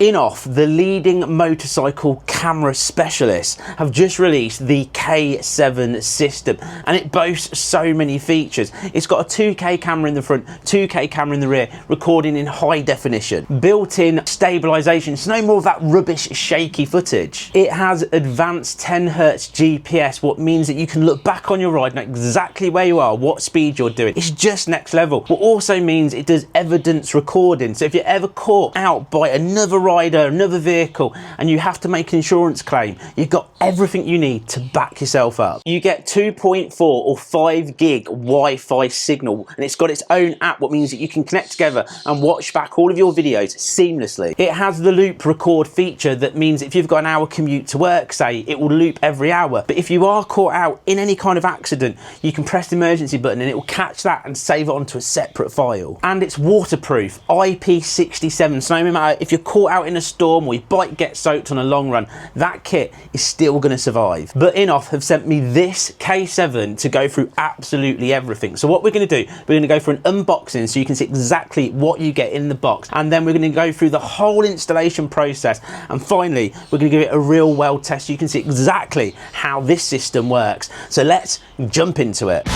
INNOVV, the leading motorcycle camera specialists, have just released the K7 system, and it boasts so many features. It's got a 2K camera in the front, 2K camera in the rear, recording in high definition, built-in stabilization, so no more of that rubbish shaky footage. It has advanced 10Hz GPS, what means that you can look back on your ride, know exactly where you are, what speed you're doing. It's just next level. What also means it does evidence recording, so if you're ever caught out by another rider, another vehicle, and you have to make an insurance claim, you've got everything you need to back yourself up. You get 2.4 or 5 gig Wi-Fi signal, and it's got its own app, what means that you can connect together and watch back all of your videos seamlessly. It has the loop record feature, that means if you've got an hour commute to work, say, it will loop every hour. But if you are caught out in any kind of accident, you can press the emergency button and it will catch that and save it onto a separate file. And it's waterproof, IP67, so no matter if you're caught out in a storm or your bike gets soaked on a long run, that kit is still going to survive. But INNOVV have sent me this K7 to go through absolutely everything. So what we're going to do, we're going to go for an unboxing so you can see exactly what you get in the box, and then we're going to go through the whole installation process, and finally we're going to give it a real well test so you can see exactly how this system works. So let's jump into it.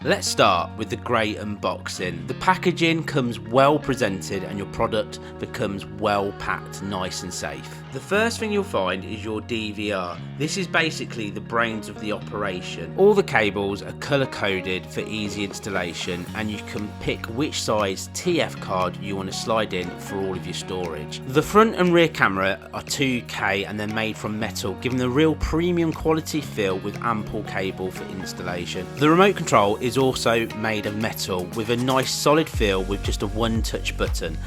Let's start with the great unboxing. The packaging comes well presented and your product becomes well packed, nice and safe. The first thing you'll find is your DVR. This is basically the brains of the operation. All the cables are color coded for easy installation, and you can pick which size TF card you want to slide in for all of your storage. The front and rear camera are 2K and they're made from metal, giving the real premium quality feel with ample cable for installation. The remote control is also made of metal with a nice solid feel with just a one-touch button.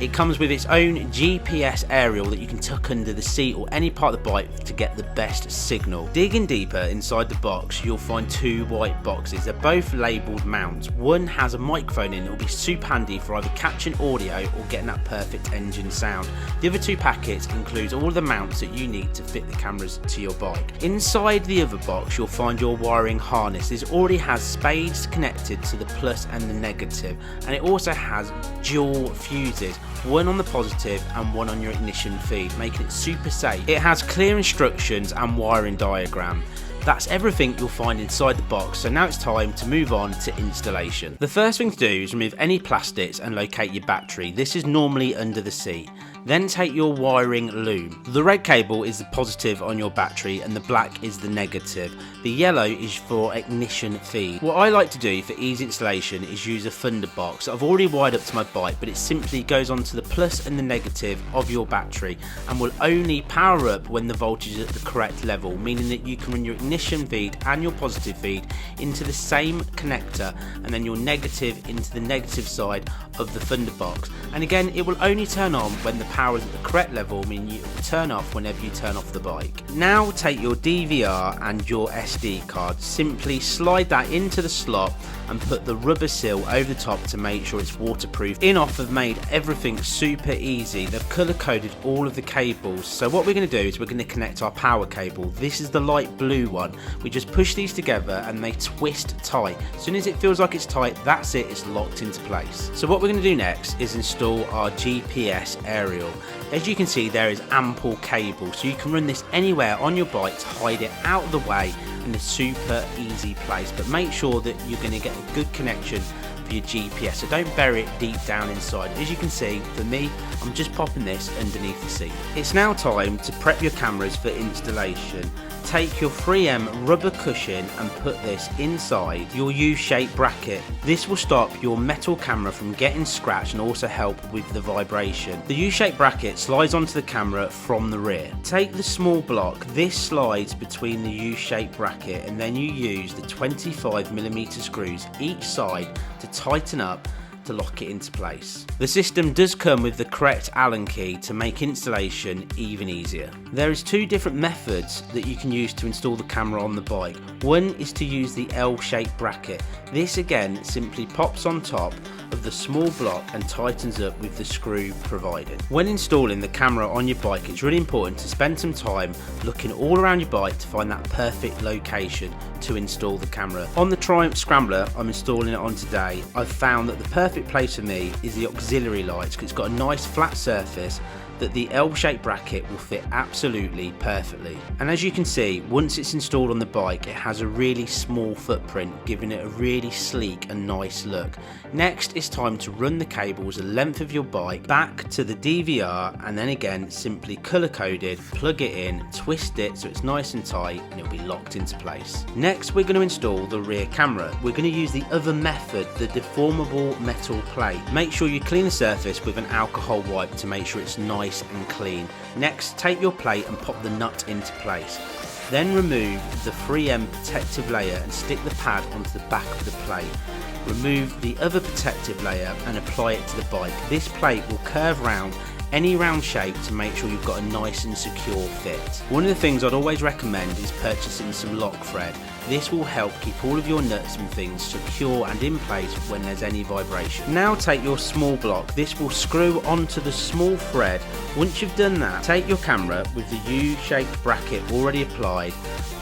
It comes with its own GPS aerial that you can tuck under the seat or any part of the bike to get the best signal. Digging deeper inside the box, you'll find two white boxes. They're both labelled mounts. One has a microphone in it, will be super handy for either catching audio or getting that perfect engine sound. The other two packets includes all the mounts that you need to fit the cameras to your bike. Inside the other box, you'll find your wiring harness. This already has spades connected to the plus and the negative, and it also has dual fuses, one on the positive and one on your ignition feed, making it super safe. It has clear instructions and wiring diagram. That's everything you'll find inside the box, so now it's time to move on to installation. The first thing to do is remove any plastics and locate your battery. This is normally under the seat. Then take your wiring loom. The red cable is the positive on your battery and the black is the negative. The yellow is for ignition feed. What I like to do for easy installation is use a thunder box. I've already wired up to my bike, but it simply goes onto the plus and the negative of your battery and will only power up when the voltage is at the correct level, meaning that you can run your ignition feed and your positive feed into the same connector, and then your negative into the negative side of the thunder box. And again, it will only turn on when the power is at the correct level, meaning it will turn off whenever you turn off the bike. Now take your DVR and your SD card, simply slide that into the slot and put the rubber seal over the top to make sure it's waterproof. INNOVV have made everything super easy. They've color coded all of the cables. So what we're going to do is we're going to connect our power cable. This is the light blue one. We just push these together and they twist tight. As soon as it feels like it's tight, that's it, it's locked into place. So what we're going to do next is install our GPS aerial. As you can see, there is ample cable, so you can run this anywhere on your bike to hide it out of the way in a super easy place, but make sure that you're going to get a good connection for your GPS, so don't bury it deep down inside. As you can see, for me, I'm just popping this underneath the seat. It's now time to prep your cameras for installation. Take your 3M rubber cushion and put this inside your U-shaped bracket. This will stop your metal camera from getting scratched and also help with the vibration. The U-shaped bracket slides onto the camera from the rear. Take the small block, this slides between the U-shaped bracket, and then you use the 25mm screws each side to tighten up to lock it into place. The system does come with the correct Allen key to make installation even easier. There is two different methods that you can use to install the camera on the bike. One is to use the L-shaped bracket. This again simply pops on top of the small block and tightens up with the screw provided. When installing the camera on your bike, it's really important to spend some time looking all around your bike to find that perfect location to install the camera. On the Triumph Scrambler I'm installing it on today, I've found that the perfect place for me is the auxiliary lights because it's got a nice flat surface that the L-shaped bracket will fit absolutely perfectly. And as you can see, once it's installed on the bike, it has a really small footprint, giving it a really sleek and nice look. Next, it's time to run the cables the length of your bike back to the DVR, and then again simply colour coded, plug it in, twist it so it's nice and tight, and it'll be locked into place. Next, we're going to install the rear camera. We're going to use the other method, the deformable metal plate. Make sure you clean the surface with an alcohol wipe to make sure it's nice and clean. Next, take your plate and pop the nut into place. Then remove the 3M protective layer and stick the pad onto the back of the plate. Remove the other protective layer and apply it to the bike. This plate will curve round any round shape to make sure you've got a nice and secure fit. One of the things I'd always recommend is purchasing some lock thread. This will help keep all of your nuts and things secure and in place when there's any vibration. Now take your small block. This will screw onto the small thread. Once you've done that, take your camera with the U-shaped bracket already applied,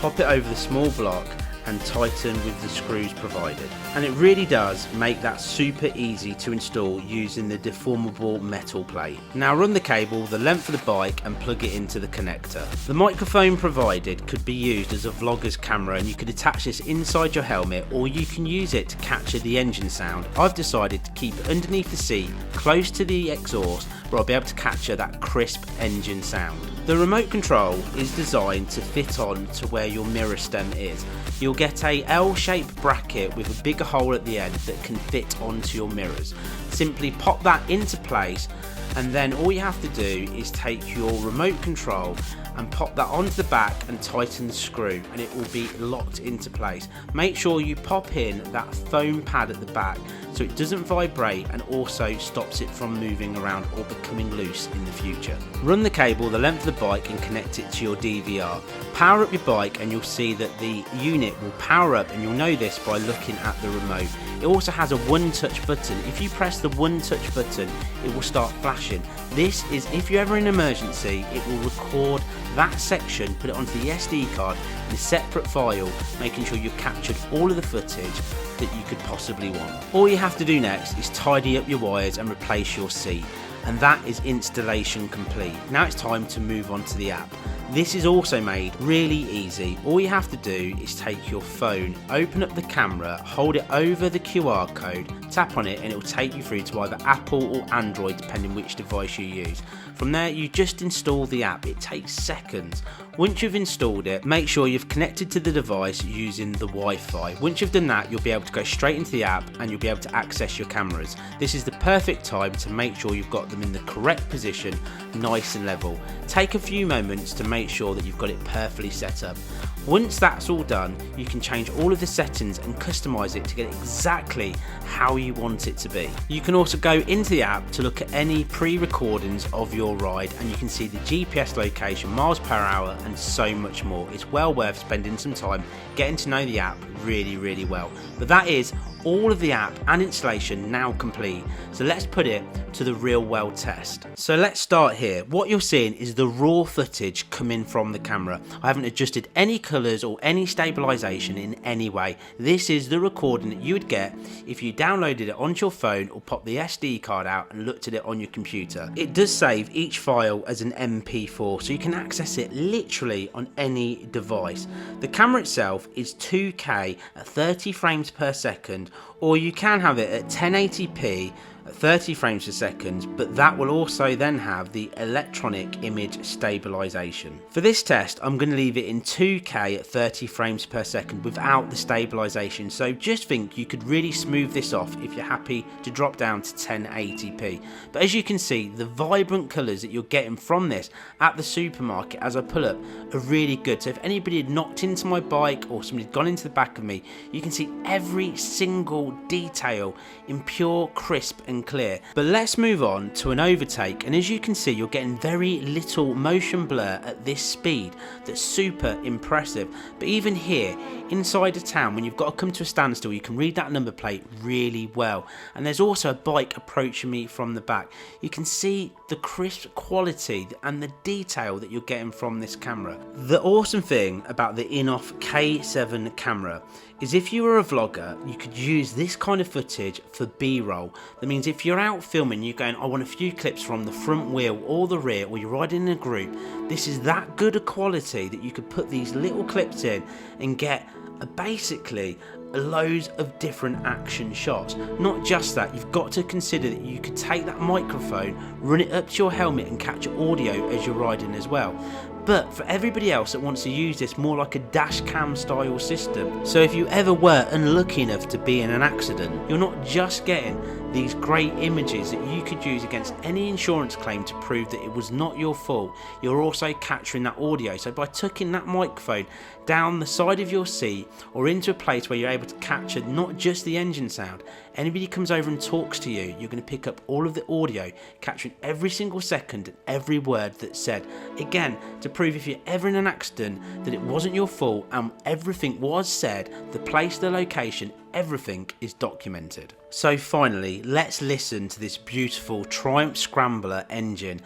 pop it over the small block and tighten with the screws provided. And it really does make that super easy to install using the deformable metal plate. Now run the cable the length of the bike and plug it into the connector. The microphone provided could be used as a vlogger's camera, and you could attach this inside your helmet, or you can use it to capture the engine sound. I've decided to keep it underneath the seat close to the exhaust where I'll be able to capture that crisp engine sound. The remote control is designed to fit on to where your mirror stem is. You'll get a L-shaped bracket with a bigger hole at the end that can fit onto your mirrors. Simply pop that into place, and then all you have to do is take your remote control and pop that onto the back and tighten the screw, and it will be locked into place. Make sure you pop in that foam pad at the back so it doesn't vibrate and also stops it from moving around or becoming loose in the future. Run the cable the length of the bike and connect it to your DVR. Power up your bike and you'll see that the unit will power up, and you'll know this by looking at the remote. It also has a one-touch button. If you press the one-touch button, it will start flashing. This is if you're ever in an emergency, it will record that section, put it onto the SD card in a separate file, making sure you've captured all of the footage that you could possibly want. All you have to do next is tidy up your wires and replace your seat, and that is installation complete. Now it's time to move on to the app. This is also made really easy. All you have to do is take your phone, open up the camera, hold it over the QR code, tap on it, and it will take you through to either Apple or Android depending which device you use. From there you just install the app. It takes seconds. Once you've installed it, make sure you've connected to the device using the Wi-Fi. Once you've done that, you'll be able to go straight into the app and you'll be able to access your cameras. This is the perfect time to make sure you've got them in the correct position, nice and level. Take a few moments to make sure that you've got it perfectly set up. Once that's all done, you can change all of the settings and customize it to get exactly how you want it to be. You can also go into the app to look at any pre-recordings of your ride, and you can see the GPS location, miles per hour, and so much more. It's well worth spending some time getting to know the app really well. But that is all of the app and installation now complete, so let's put it to the real world test. So let's start here. What you're seeing is the raw footage coming from the camera. I haven't adjusted any colours or any stabilisation in any way. This is the recording that you would get if you downloaded it onto your phone or popped the SD card out and looked at it on your computer. It does save each file as an MP4, so you can access it literally on any device. The camera itself is 2K at 30 frames per second, or you can have it at 1080p at 30 frames per second, but that will also then have the electronic image stabilization. For this test, I'm going to leave it in 2K at 30 frames per second without the stabilization, so just think you could really smooth this off if you're happy to drop down to 1080p. But as you can see, the vibrant colours that you're getting from this at the supermarket as I pull up are really good. So if anybody had knocked into my bike or somebody had gone into the back of me, you can see every single detail in pure crisp and clear. But let's move on to an overtake, and as you can see, you're getting very little motion blur at this speed. That's super impressive. But even here inside a town, when you've got to come to a standstill, you can read that number plate really well. And there's also a bike approaching me from the back. You can see the crisp quality and the detail that you're getting from this camera. The awesome thing about the INNOVV K7 camera is if you were a vlogger, you could use this kind of footage for B-roll. That means if you're out filming, you're going, I want a few clips from the front wheel or the rear, or you're riding in a group, this is that good a quality that you could put these little clips in and get basically loads of different action shots. Not just that, you've got to consider that you could take that microphone, run it up to your helmet and capture audio as you're riding as well. But for everybody else that wants to use this more like a dash cam style system, so if you ever were unlucky enough to be in an accident, you're not just getting these great images that you could use against any insurance claim to prove that it was not your fault, you're also capturing that audio. So by tucking that microphone down the side of your seat or into a place where you're able to capture not just the engine sound, anybody comes over and talks to you, you're going to pick up all of the audio, capturing every single second and every word that's said. Again, to prove if you're ever in an accident that it wasn't your fault and everything was said, the place, the location, everything is documented. So finally, let's listen to this beautiful Triumph Scrambler engine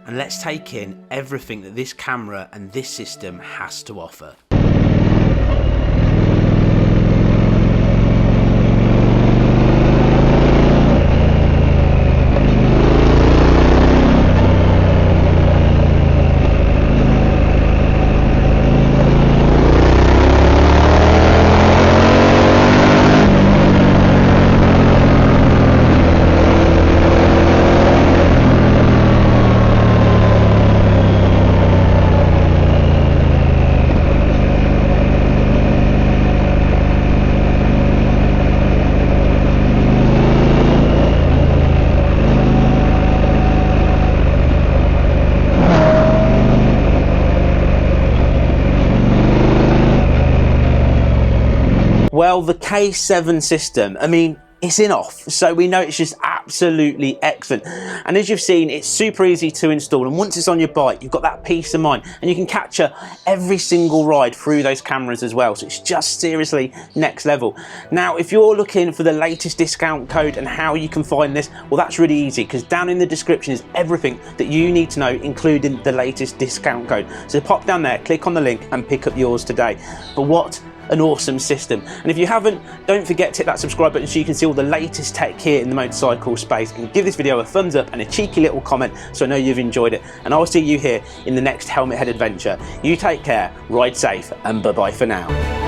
and let's take in everything that this camera and this system has to offer. Well, the K7 system, I mean, it's INNOVV, so we know it's just absolutely excellent. And as you've seen, it's super easy to install, and once it's on your bike, you've got that peace of mind, and you can capture every single ride through those cameras as well. So it's just seriously next level. Now, if you're looking for the latest discount code and how you can find this, well, that's really easy, because down in the description is everything that you need to know, including the latest discount code. So pop down there, click on the link and pick up yours today. But what an awesome system. And if you haven't, don't forget to hit that subscribe button so you can see all the latest tech here in the motorcycle space, and give this video a thumbs up and a cheeky little comment so I know you've enjoyed it. And I'll see you here in the next Helmet Head adventure. You take care, ride safe, and bye bye for now.